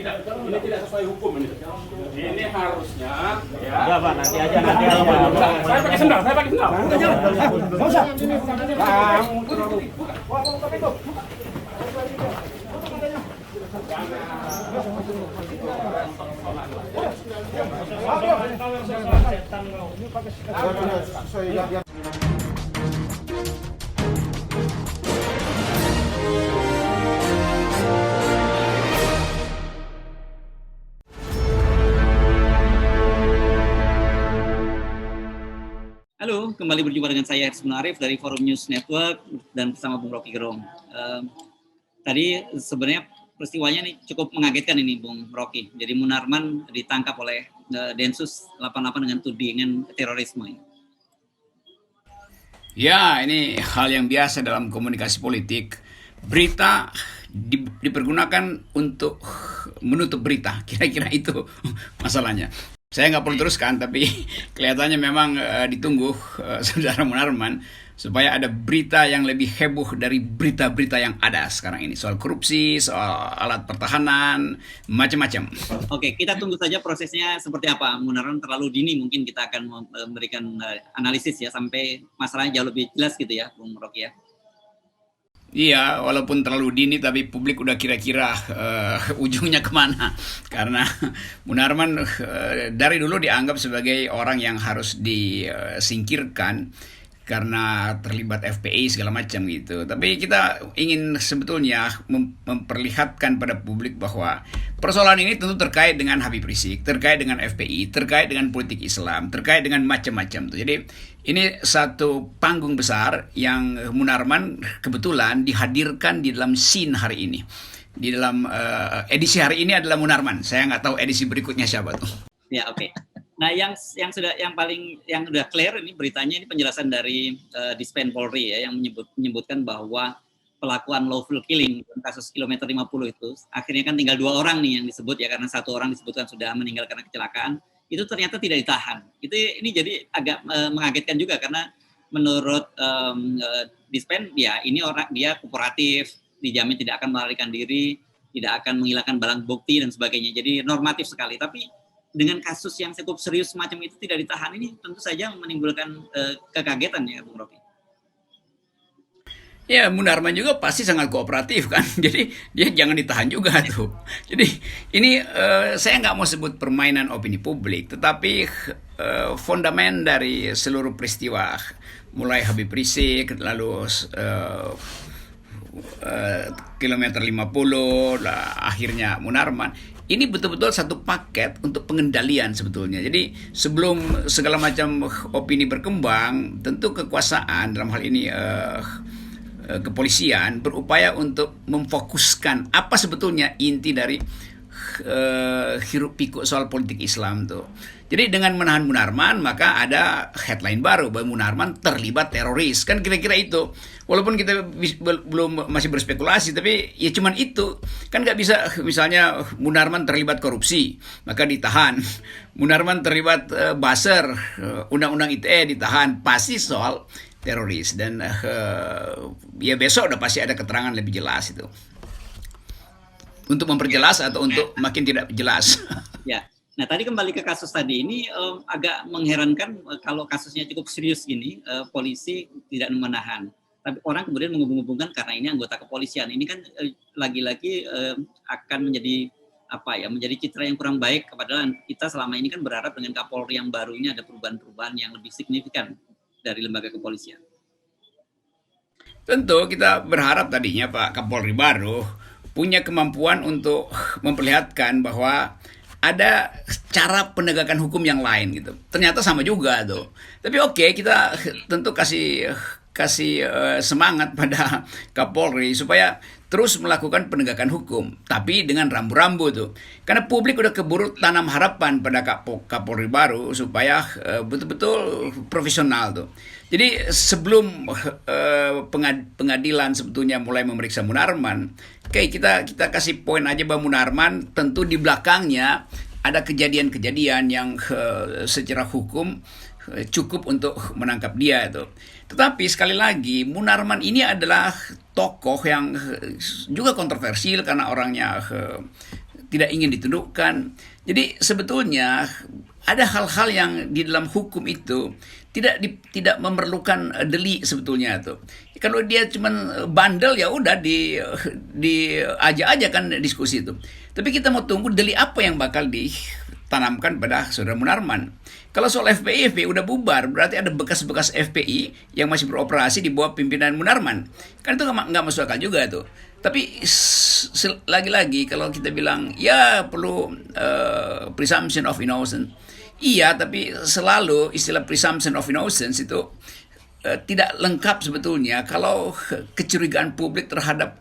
ini tidak sesuai hukum ini. Ini harusnya ya. Enggak, Pak, nanti aja. Saya pakai sendal. Nggak usah. Halo, kembali berjumpa dengan saya Haris Munarif dari Forum News Network dan bersama Bung Rocky Gerung. Tadi sebenarnya peristiwanya ini cukup mengagetkan ini Bung Rocky. Jadi Munarman ditangkap oleh Densus 88 dengan tudingan terorisme. Ya, ini hal yang biasa dalam komunikasi politik. Berita dipergunakan untuk menutup berita. Kira-kira itu masalahnya. Saya nggak perlu teruskan, tapi kelihatannya memang ditunggu Saudara Munarman supaya ada berita yang lebih heboh dari berita-berita yang ada sekarang ini. Soal korupsi, soal alat pertahanan, macam-macam. Oke, kita tunggu saja prosesnya seperti apa. Munarman terlalu dini, mungkin kita akan memberikan analisis ya, sampai masalahnya jauh lebih jelas gitu ya, Bung Rocky ya. Iya, walaupun terlalu dini, tapi publik udah kira-kira ujungnya kemana. Karena Munarman dari dulu dianggap sebagai orang yang harus disingkirkan karena terlibat FPI segala macam gitu. Tapi kita ingin sebetulnya memperlihatkan pada publik bahwa persoalan ini tentu terkait dengan Habib Rizik, terkait dengan FPI, terkait dengan politik Islam, terkait dengan macam-macam tuh. Jadi ini satu panggung besar yang Munarman kebetulan dihadirkan di dalam scene hari ini. Di dalam edisi hari ini adalah Munarman. Saya nggak tahu edisi berikutnya siapa tuh. Ya, oke. Nah, yang sudah clear ini beritanya, ini penjelasan dari Dispen Polri ya, yang menyebutkan bahwa pelaku unlawful killing kasus kilometer 50 itu akhirnya kan tinggal 2 orang nih yang disebut ya, karena 1 orang disebutkan sudah meninggal karena kecelakaan, itu ternyata tidak ditahan. Ini jadi agak mengagetkan juga, karena menurut Dispen ya, ini orang dia kooperatif, dijamin tidak akan melarikan diri, tidak akan menghilangkan barang bukti dan sebagainya. Jadi normatif sekali. Tapi dengan kasus yang cukup serius semacam itu tidak ditahan, ini tentu saja menimbulkan kekagetan ya, Bung Rocky. Ya, Munarman juga pasti sangat kooperatif kan. Jadi dia jangan ditahan juga tuh. Jadi ini saya nggak mau sebut permainan opini publik, tetapi fondamen dari seluruh peristiwa, mulai Habib Rizik, lalu kilometer 50, akhirnya Munarman. Ini betul-betul satu paket untuk pengendalian sebetulnya. Jadi sebelum segala macam opini berkembang, tentu kekuasaan dalam hal ini kepolisian berupaya untuk memfokuskan apa sebetulnya inti dari hiruk pikuk soal politik Islam tuh. Jadi dengan menahan Munarman, maka ada headline baru bahwa Munarman terlibat teroris. Kan kira-kira itu. Walaupun kita belum masih berspekulasi, tapi ya cuman itu. Kan nggak bisa misalnya Munarman terlibat korupsi, maka ditahan. Munarman terlibat buzzer, undang-undang ITE ditahan. Pasti soal teroris. Dan ya besok udah pasti ada keterangan lebih jelas itu. Untuk memperjelas atau untuk makin tidak jelas. Ya. Nah, tadi kembali ke kasus tadi ini, agak mengherankan kalau kasusnya cukup serius gini, polisi tidak menahan. Tapi orang kemudian menghubung-hubungkan karena ini anggota kepolisian. Ini kan lagi-lagi akan menjadi menjadi citra yang kurang baik kepada kita. Selama ini kan berharap dengan Kapolri yang baru ini ada perubahan-perubahan yang lebih signifikan dari lembaga kepolisian. Tentu kita berharap tadinya Pak Kapolri baru punya kemampuan untuk memperlihatkan bahwa ada cara penegakan hukum yang lain gitu. Ternyata sama juga tuh. Tapi oke, kita tentu kasih semangat pada Kapolri supaya terus melakukan penegakan hukum, tapi dengan rambu-rambu tuh. Karena publik udah keburu tanam harapan pada Kapolri baru supaya betul-betul profesional tuh. Jadi sebelum pengadilan sebetulnya mulai memeriksa Munarman, kita kasih poin aja bahwa Munarman tentu di belakangnya ada kejadian-kejadian yang secara hukum cukup untuk menangkap dia itu. Tetapi sekali lagi Munarman ini adalah tokoh yang juga kontroversial karena orangnya tidak ingin ditundukkan. Jadi sebetulnya ada hal-hal yang di dalam hukum itu tidak memerlukan delik sebetulnya tuh. Kalau dia cuman bandel ya udah di aja kan diskusi itu. Tapi kita mau tunggu delik apa yang bakal ditanamkan pada Saudara Munarman. Kalau soal FPI udah bubar, berarti ada bekas-bekas FPI yang masih beroperasi di bawah pimpinan Munarman. Kan itu nggak masuk akal juga tuh. Tapi lagi-lagi kalau kita bilang ya perlu presumption of innocence, iya, tapi selalu istilah presumption of innocence itu tidak lengkap sebetulnya kalau kecurigaan publik terhadap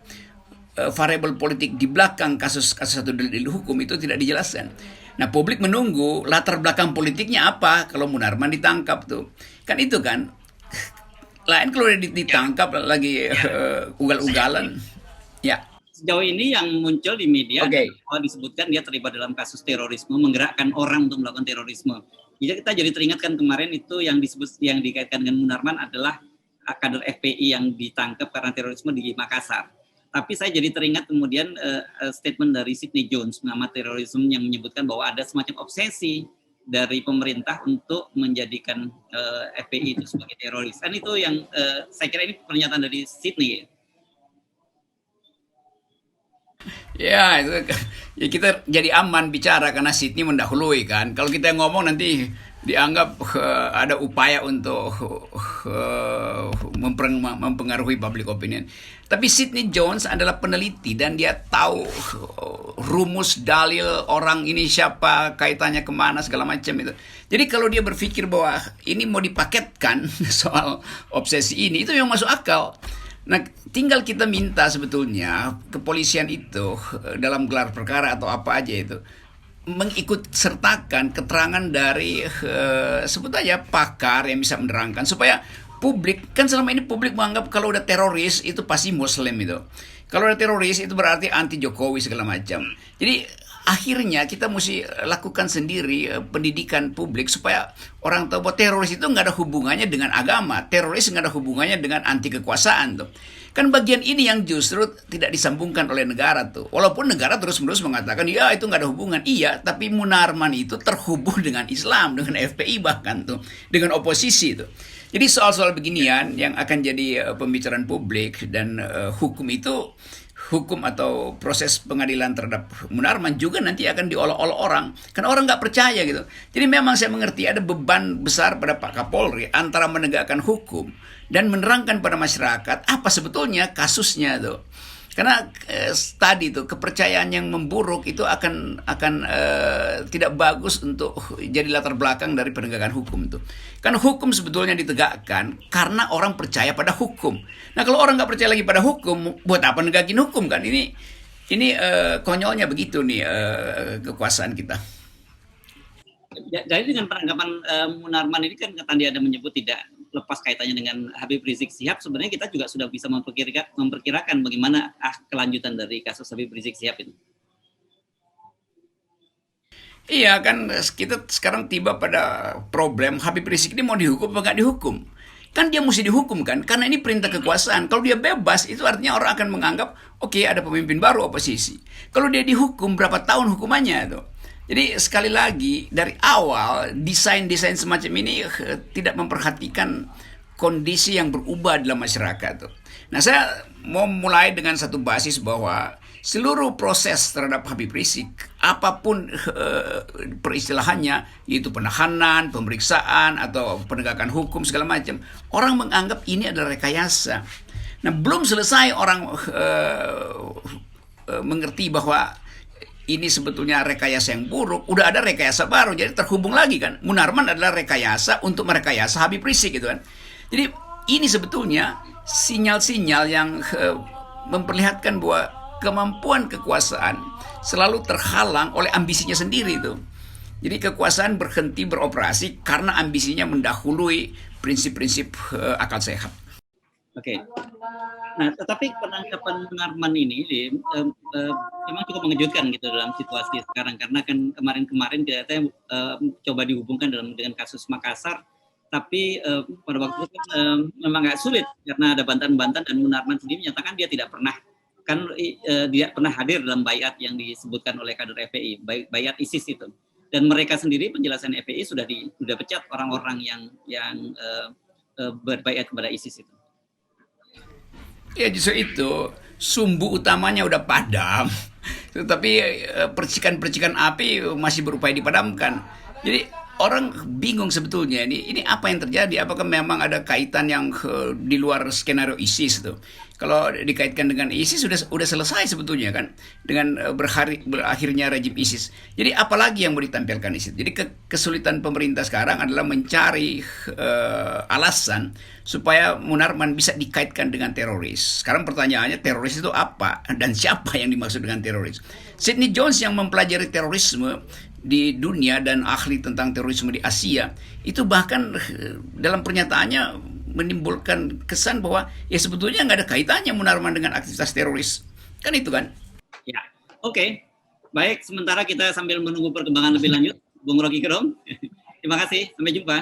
variabel politik di belakang kasus satu delik hukum itu tidak dijelaskan. Nah, publik menunggu latar belakang politiknya apa kalau Munarman ditangkap tuh. Kan itu kan. Lain kalau dia ditangkap lagi ugal-ugalan. Ya. Sejauh ini yang muncul di media bahwa disebutkan dia terlibat dalam kasus terorisme, menggerakkan orang untuk melakukan terorisme. Jadi kita jadi teringatkan kemarin itu yang dikaitkan dengan Munarman adalah kader FPI yang ditangkap karena terorisme di Makassar. Tapi saya jadi teringat kemudian statement dari Sidney Jones, pengamat terorisme, yang menyebutkan bahwa ada semacam obsesi dari pemerintah untuk menjadikan FPI itu sebagai teroris. Kan itu yang saya kira ini pernyataan dari Sidney. Ya, itu ya kita jadi aman bicara karena Sidney mendahului kan. Kalau kita ngomong nanti dianggap ada upaya untuk mempengaruhi public opinion. Tapi Sidney Jones adalah peneliti dan dia tahu rumus dalil orang ini siapa, kaitannya kemana, segala macam itu. Jadi kalau dia berpikir bahwa ini mau dipaketkan soal obsesi ini, itu yang masuk akal. Nah, tinggal kita minta sebetulnya kepolisian itu dalam gelar perkara atau apa aja itu mengikut sertakan keterangan dari sebut aja pakar yang bisa menerangkan supaya publik, kan selama ini publik menganggap kalau udah teroris itu pasti Muslim itu. Kalau udah teroris itu berarti anti Jokowi segala macam. Jadi akhirnya kita mesti lakukan sendiri pendidikan publik supaya orang tahu bahwa teroris itu nggak ada hubungannya dengan agama, teroris nggak ada hubungannya dengan anti kekuasaan tuh. Kan bagian ini yang justru tidak disambungkan oleh negara tuh. Walaupun negara terus-menerus mengatakan ya itu nggak ada hubungan, iya, tapi Munarman itu terhubung dengan Islam, dengan FPI bahkan tuh, dengan oposisi tuh. Jadi soal-soal beginian yang akan jadi pembicaraan publik dan hukum itu, hukum atau proses pengadilan terhadap Munarman juga nanti akan diolok-olok orang. Karena orang nggak percaya gitu. Jadi memang saya mengerti ada beban besar pada Pak Kapolri antara menegakkan hukum dan menerangkan pada masyarakat apa sebetulnya kasusnya tuh. Karena tadi itu kepercayaan yang memburuk itu akan tidak bagus untuk jadi latar belakang dari penegakan hukum itu. Kan hukum sebetulnya ditegakkan karena orang percaya pada hukum. Nah kalau orang nggak percaya lagi pada hukum, buat apa negakin hukum kan? Ini konyolnya begitu nih kekuasaan kita. Jadi dengan penangkapan Munarman ini kan tadi ada menyebut tidak lepas kaitannya dengan Habib Rizik Syihab, sebenarnya kita juga sudah bisa memperkirakan bagaimana kelanjutan dari kasus Habib Rizik Syihab itu. Iya kan kita sekarang tiba pada problem Habib Rizik ini mau dihukum apa nggak dihukum. Kan dia mesti dihukum kan, karena ini perintah kekuasaan. Kalau dia bebas, itu artinya orang akan menganggap, oke, ada pemimpin baru oposisi. Kalau dia dihukum, berapa tahun hukumannya tuh? Jadi sekali lagi dari awal desain-desain semacam ini tidak memperhatikan kondisi yang berubah dalam masyarakat tuh. Nah saya mau mulai dengan satu basis bahwa seluruh proses terhadap Habib Rizik apapun peristilahannya, yaitu penahanan, pemeriksaan atau penegakan hukum segala macam, orang menganggap ini adalah rekayasa. Nah belum selesai orang mengerti bahwa ini sebetulnya rekayasa yang buruk, udah ada rekayasa baru, jadi terhubung lagi kan. Munarman adalah rekayasa untuk merekayasa Habib Rizik gitu kan. Jadi ini sebetulnya sinyal-sinyal yang memperlihatkan bahwa kemampuan kekuasaan selalu terhalang oleh ambisinya sendiri itu. Jadi kekuasaan berhenti beroperasi karena ambisinya mendahului prinsip-prinsip akal sehat. Oke. Nah, tetapi penangkapan Munarman ini memang cukup mengejutkan gitu dalam situasi sekarang, karena kan kemarin-kemarin kita coba dihubungkan dengan kasus Makassar, tapi pada waktu itu memang agak sulit karena ada bantahan-bantahan dan Munarman sendiri menyatakan dia tidak pernah kan dia pernah hadir dalam bayat yang disebutkan oleh kader FPI, bayat ISIS itu. Dan mereka sendiri penjelasan FPI sudah pecat orang-orang yang berbayat kepada ISIS itu. Ya justru itu, sumbu utamanya udah padam, tetapi percikan-percikan api masih berupaya dipadamkan. Jadi orang bingung sebetulnya ini apa yang terjadi? Apakah memang ada kaitan yang di luar skenario ISIS tuh? Kalau dikaitkan dengan ISIS sudah selesai sebetulnya kan dengan berakhirnya rejim ISIS. Jadi apalagi yang mau ditampilkan ISIS? Jadi kesulitan pemerintah sekarang adalah mencari alasan supaya Munarman bisa dikaitkan dengan teroris. Sekarang pertanyaannya, teroris itu apa dan siapa yang dimaksud dengan teroris? Sidney Jones yang mempelajari terorisme di dunia dan ahli tentang terorisme di Asia itu bahkan dalam pernyataannya menimbulkan kesan bahwa ya sebetulnya nggak ada kaitannya Munarman dengan aktivitas teroris, kan itu kan? Ya, oke. Baik, sementara kita sambil menunggu perkembangan lebih lanjut, Bung Rocky Gerung. Terima kasih, sampai jumpa.